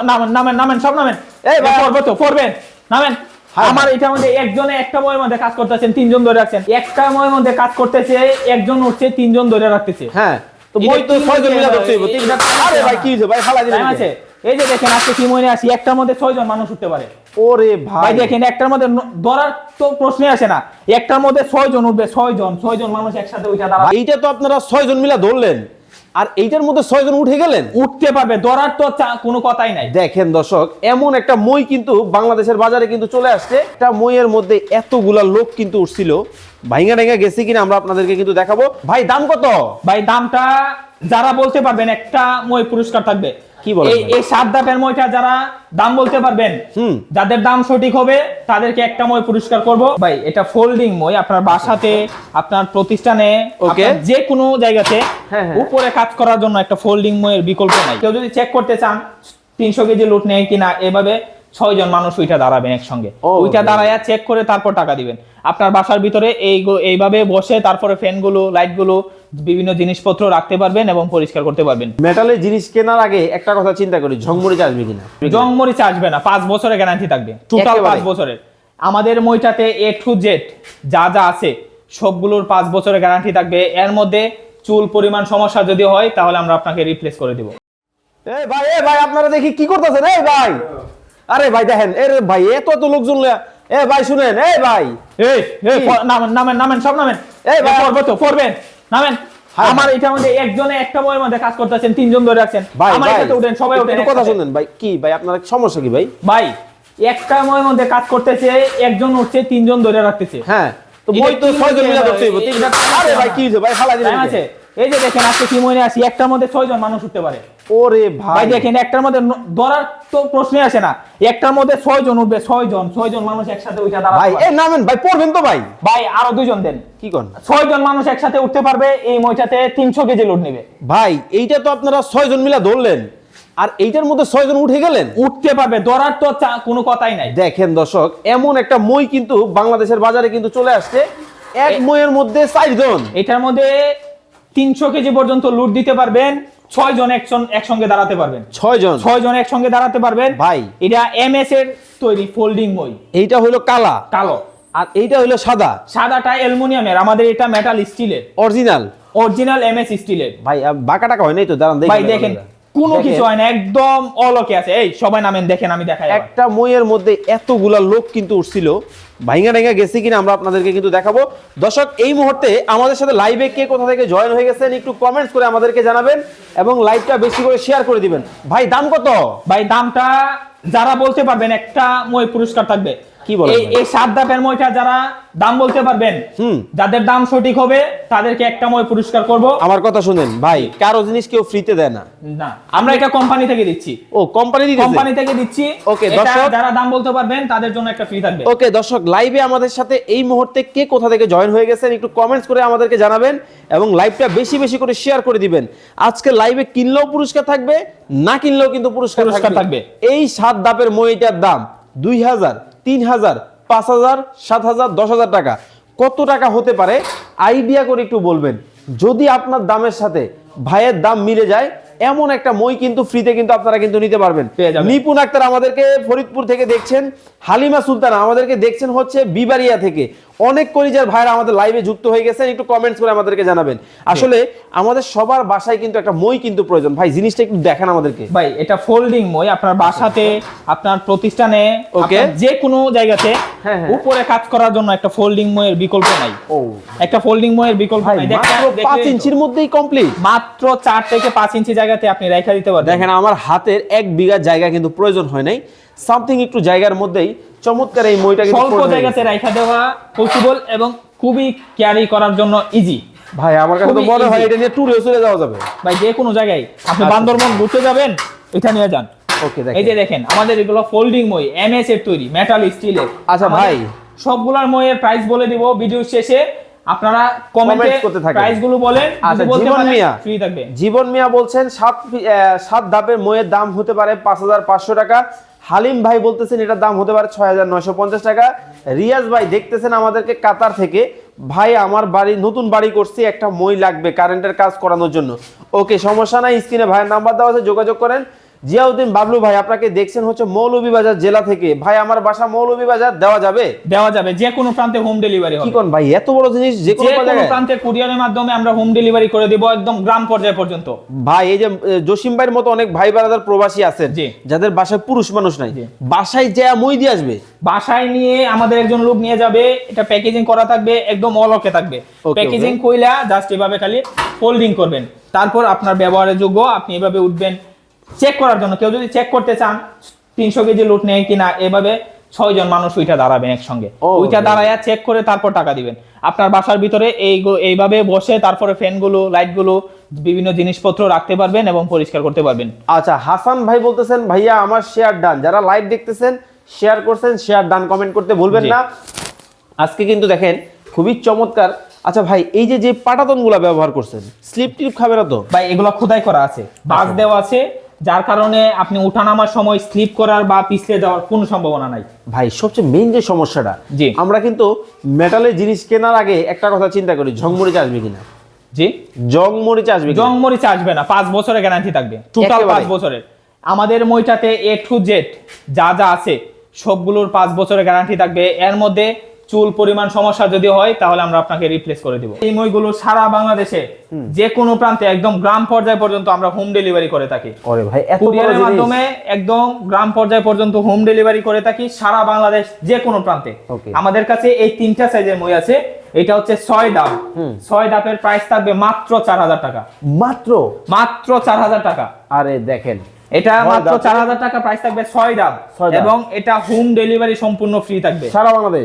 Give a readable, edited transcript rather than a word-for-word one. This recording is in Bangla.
নামেন নামেন নামেন সব নামেন। এই ভাই পড়বে তো পড়বেন, নামেন। আমার এটার মধ্যে একজনে একটা বইয়ের মধ্যে কাজ করতেছেন, তিনজন ধরে রাখছেন। একটা বইয়ের মধ্যে কাজ করতেছে, একজন উঠছে, তিনজন ধরে রাখতেছে। হ্যাঁ, তো বই তো 6 জন মিলে ধরতে হইব। আরে ভাই কি হইছে ভাই, ফালা দিলেন আছে। এই যে দেখেন আজকে কি মনে আসি, একটার মধ্যে 6 জন মানুষ উঠতে পারে। ওরে ভাই ভাই দেখেন একটার মধ্যে ধরার তো প্রশ্নই আসে না, একটার মধ্যে 6 জন উঠবে। 6 জন মানুষ একসাথে উঠে দাঁড়াবে। এইটা তো আপনারা 6 জন মিলে ধরলেন, আর এইটার মধ্যে 6 জন উঠে গেলেন। উঠতে পারবে, ধরার তো কোনো কথাই নাই। দেখেন দর্শক, এমন একটা মই কিন্তু বাংলাদেশের বাজারে কিন্তু চলে আসছে। একটা মইয়ের মধ্যে এতগুলা লোক কিন্তু উঠছিল, ভাইঙ্গা ডাইঙ্গা গেছে কিনা আমরা আপনাদেরকে কিন্তু দেখাবো। ভাই দাম কত? ভাই দামটা যারা বলতে পারবেন একটা মই পুরস্কার থাকবে। কি বলেন এই 7 ধাপের মইটা যারা দাম বলতে পারবেন, যাদের দাম সঠিক হবে তাদেরকে একটা মই পুরস্কার করব। ভাই এটা ফোল্ডিং মই, আপনার বাসাতে, আপনার প্রতিষ্ঠানে, আপনার যে কোনো জায়গাতে উপরে কাজ করার জন্য একটা ফোল্ডিং মইয়ের বিকল্প নাই। কেউ যদি চেক করতে চান 300 কেজি লুট নেয় কিনা, এভাবে 6 জন মানুষ ওইটা দাঁড়াবেন একসঙ্গে। ওইটা দাঁড়ায়া চেক করে তারপর টাকা দিবেন। আপনার বাসার ভিতরে এইভাবে বসে তারপরে ফ্যানগুলো, লাইটগুলো, বিভিন্ন জিনিসপত্র রাখতে পারবেন এবং পরিষ্কার করতে পারবেন। মেটালের জিনিস কেনার আগে একটা কথা চিন্তা করি, ঝংমরিচ আসবে কিনা। জংমরিচ আসবে না, 5 বছরের গ্যারান্টি থাকবে, টোটাল 5 বছরের। আমাদের মইটাতে A to Z যা যা আছে সবগুলোর 5 বছরের গ্যারান্টি থাকবে। এর মধ্যে চুল পরিমাণ সমস্যা যদি হয় তাহলে আমরা আপনাকে রিপ্লেস করে দেব। এই ভাই আপনারা দেখি কি করতেছেন? এই ভাই, আরে ভাই দেখেন, এর ভাই এত লোকজন, এই ভাই শুনেন, এই ভাই নামেন নামেন নামেন সব নামেন। এই ভাই পড়বে তো পড়বেন, নামেন। আমার এটার মধ্যে একজনে একটা বইয়ের মধ্যে কাজ করতেছেন, তিনজন ধরে রাখছেন। আমার এটাতে উঠেন, সবাই উঠেন। একটু কথা শুনেন ভাই। কি ভাই আপনার সমস্যা কি ভাই? ভাই একটা বইয়ের মধ্যে কাজ করতেছে, একজন উঠছে, তিনজন ধরে রাখতেছে। হ্যাঁ, তো বই তো 6 জন মিলে ধরতে হইব। আরে ভাই কি হইছে ভাই, ফালা দিলেন আছে। এই যে দেখেন আজকে কি মনে আসি, একটার মধ্যে 6 জন মানুষ উঠতে পারে। ওরে ভাই দেখেন একটার মধ্যে ধরার তো প্রশ্নই আসে না, একটার মধ্যে 6 জন উঠবে। 6 জন মানুষ একসাথে উঠে দাঁড়াবে। ভাই এই নামেন ভাই, পড়বেন তো ভাই। ভাই আরো 2 জন দেন। কি কোন? 6 জন মানুষ একসাথে উঠতে পারবে। এই মইটাতে 300 কেজি লোড নেবে। ভাই এইটা তো আপনারা 6 জন মিলে ধরলেন, আর এইটার মধ্যে 6 জন উঠে গেলেন। উঠতে পারবে, ধরার তো কোনো কথাই নাই। দেখেন দর্শক, এমন একটা মই কিন্তু বাংলাদেশের বাজারে কিন্তু চলে আসছে। এক মইয়ের মধ্যে 4 জন। এটার মধ্যে 300 কেজি পর্যন্ত লুট দিতে পারবেন। 6 জন একসঙ্গে দাঁড়াতে পারবেন। 6 জন একসঙ্গে দাঁড়াতে পারবেন। ভাই এটা MS এর তৈরি ফোল্ডিং মই। এইটা হলো কালো, আর এইটা হলো সাদাটা অ্যালুমিনিয়ামের। আমাদের এটা মেটাল স্টিলের, অরিজিনাল MS স্টিলের। ভাই বাঁকা টাকা হয় নাই তো? দাঁড়ান দেখি। ভাই দেখেন কোনো কিছু হয় না, একদম অলকে আছে। এই সবাই নামেন, দেখেন আমি দেখাই। একটা মইয়ের মধ্যে এতগুলা লোক কিন্তু উঠছিল, ভাইঙ্গা ডাইঙ্গা গেছে কিনা আমরা আপনাদেরকে কিন্তু দেখাবো। দর্শক এই মুহূর্তে আমাদের সাথে লাইভে কে কোথা থেকে জয়েন হয়ে গেছেন একটু কমেন্টস করে আমাদেরকে জানাবেন, এবং লাইভটা বেশি করে শেয়ার করে দিবেন। ভাই দাম কত? ভাই দামটা যারা বলতে পারবেন একটা মই পুরস্কার থাকবে। কি বলেন? এই 7 ধাপের মইটা যারা দাম বলতে পারবেন, যাদের দাম সঠিক হবে তাদেরকে একটা মই পুরস্কার করব। আমার কথা শুনেন ভাই, কারো জিনিস কেউ ফ্রিতে দেয় না। না, আমরা এটা কোম্পানি থেকে দিচ্ছি। ও কোম্পানি থেকে দিচ্ছি। ওকে দর্শক, যারা দাম বলতে পারবেন তাদের জন্য একটা ফ্রি থাকবে। ওকে দর্শক, লাইভে আমাদের সাথে এই মুহূর্তে কে কোথা থেকে জয়েন হয়ে গেছেন একটু কমেন্টস করে আমাদেরকে জানাবেন, এবং লাইভটা বেশি বেশি করে শেয়ার করে দিবেন। আজকে লাইভে কিনলেও পুরস্কার থাকবে, না কিনলেও কিন্তু পুরস্কার থাকবে। এই 7 ধাপের মইটার দাম 2000, 3000, 5000, 7000, 10000 টাকা। কত টাকা হতে পারে আইডিয়া করে একটু বলবেন। যদি আপনার দামের সাথে ভাইয়ের দাম মিলে যায়, এমন একটা মই কিন্তু ফ্রিতে কিন্তু আপনারা কিন্তু নিতে পারবেন। নিপুণ আক্তার আমাদেরকে ফরিদপুর থেকে দেখছেন, হালিমা সুলতানা আমাদেরকে দেখছেন হচ্ছে বিবারিয়া থেকে। অনেক কলিজার ভাইরা আমাদের লাইভে যুক্ত হয়ে গেছেন, একটু কমেন্টস করে আমাদেরকে জানাবেন। আসলে আমাদের সবার বাসায় কিন্তু একটা মই কিন্তু প্রয়োজন। ভাই জিনিসটা একটু দেখান আমাদেরকে। ভাই এটা ফোল্ডিং মই, আপনার বাসাতে, আপনার প্রতিষ্ঠানে, যে কোনো জায়গাতে উপরে কাজ করার জন্য একটা ফোল্ডিং মইয়ের বিকল্প নাই। একটা ফোল্ডিং মইয়ের বিকল্প নাই। মাত্র 5 ইঞ্চির মধ্যেই কমপ্লিট। মাত্র 4 থেকে 5 ইঞ্চি জায়গাতে আপনি রেখা দিতে পারবেন। দেখেন আমার হাতের 1 বিঘা জায়গা কিন্তু প্রয়োজন হয় নাই, সামথিং একটু জায়গার মধ্যেই চমৎকার এই মইটা কিন্তু স্বল্প জায়গাতে রেখা দেওয়া পসিবল, এবং খুবই ক্যারি করার জন্য ইজি। ভাই আমার কাছে তো মনে হয় এটা নিয়ে ট্যুরে চলে যাওয়া যাবে। ভাই যে কোনো জায়গায় আপনি বান্দরবন ঘুরতে যাবেন, এটা নিয়ে যান। ওকে দেখেন, এই যে দেখেন আমাদের এগুলো ফোল্ডিং মই, MS এর তৈরি, মেটাল স্টিলের। আচ্ছা ভাই, সবগুলোর মইয়ের প্রাইস বলে দিব ভিডিও শেষে, আপনারা কমেন্টে করতে থাকেন, প্রাইস গুলো বলেন। আচ্ছা জীবন মিয়া, ফ্রি থাকবে। জীবন মিয়া বলছেন 7 ধাপের মইয়ের দাম হতে পারে 5500 টাকা। হালিম ভাই বলতেছেন এটার দাম হতে পারে 6950 টাকা। রিয়াজ ভাই দেখতেছেন আমাদেরকে কাতার থেকে, ভাই আমার বাড়ি, নতুন বাড়ি করছি, একটা মই লাগবে কারেন্টের কাজ করানোর জন্য। ওকে সমস্যা নাই, স্ক্রিনে ভাইয়ের নাম্বার দেওয়া আছে, যোগাযোগ করেন। জিয়াউদ্দিন বাবলু ভাই, আপনাকে দেখছেন হচ্ছে মৌলভীবাজার জেলা থেকে। ভাই আমার বাসা মৌলভীবাজার, দেওয়া যাবে? দেওয়া যাবে, যে কোনো প্রান্তে হোম ডেলিভারি কি হবে। কোন ভাই, এত বড় জিনিস যে কোনো জায়গায়? প্রান্তে কুরিয়ারের মাধ্যমে আমরা হোম ডেলিভারি করে দিব একদম গ্রাম পর্যায় পর্যন্ত। ভাই এই যে জসিম ভাইয়ের মতো অনেক ভাই ব্রাদার প্রবাসী আছেন যাদের বাসায় পুরুষ মানুষ নাই, বাসায় যা মই দিয়ে আসবে, বাসায় নিয়ে আমাদের একজন লোক নিয়ে যাবে, এটা প্যাকেজিং করা থাকবে, একদম অলকে থাকবে। প্যাকেজিং কইলা জাস্ট এভাবে খালি ফোল্ডিং করবেন, তারপর আপনার ব্যবহারের যোগ্য আপনি এভাবে উঠবেন। চেক করার জন্য কেউ যদি চেক করতে চান 300 কেজি লোড নেয় কিনা, এভাবে 6 জন মানুষ ওইটা দাঁড়াবেন একসঙ্গে, ওইটা দাঁড়ায়া চেক করে তারপর টাকা দিবেন। আপনার বাসার ভিতরে এইভাবে বসে তারপরে ফ্যানগুলো, লাইটগুলো, বিভিন্ন জিনিসপত্র রাখতে পারবেন এবং পরিষ্কার করতে পারবেন। আচ্ছা, হাসান ভাই বলতেছেন ভাইয়া আমার শেয়ার ডান। যারা লাইভ দেখতেছেন শেয়ার করছেন, শেয়ার ডান কমেন্ট করতে ভুলবেন না। আজকে কিন্তু দেখেন খুবই চমৎকার। আচ্ছা ভাই, এই যে পাটাতনগুলো ব্যবহার করছেন, স্লিপ টিপ খাবে না তো? ভাই এগুলো খোদাই করা আছে, বাস দেওয়া আছে, যার কারণে আপনি ওঠানামার সময় স্লিপ করার বা পিছলে যাওয়ার কোনো সম্ভাবনা নাই। ভাই সবচেয়ে মেইন যে সমস্যাটা, আমরা কিন্তু মেটালের জিনিস কেনার আগে একটা কথা চিন্তা করি, ঝংমরিচ আসবে কিনা। জি, জংমরিচ আসবে? জংমরিচ আসবে না, 5 বছরের গ্যারান্টি থাকবে, টোটাল 5 বছরের। আমাদের মইটাতে A to Z যা যা আছে সবগুলোর 5 বছরের গ্যারান্টি থাকবে। এর মধ্যে চুল পরিমাণ সমস্যা যদি হয় তাহলে আমরা আপনাকে রিপ্লেস করে দিব। এই মইগুলো সারা বাংলাদেশে যে কোনো প্রান্তে একদম গ্রাম পর্যায় পর্যন্ত আমরা হোম ডেলিভারি করে থাকি। ওরে ভাই, এত বড় কুরিয়ারের জিনিস! মাধ্যমে একদম গ্রাম পর্যায় পর্যন্ত হোম ডেলিভারি করে থাকি সারা বাংলাদেশ যে কোনো প্রান্তে। আমাদের কাছে এই 3টা সাইজের মই আছে। এটা হচ্ছে 6 ডাব। 6 ডাবের প্রাইস থাকবে মাত্র 4000 টাকা। মাত্র 4000 টাকা। আরে দেখেন, এটা মাত্র 4000 টাকা প্রাইস থাকবে 6 ডাব, এবং এটা হোম ডেলিভারি সম্পূর্ণ ফ্রি থাকবে সারা বাংলাদেশ।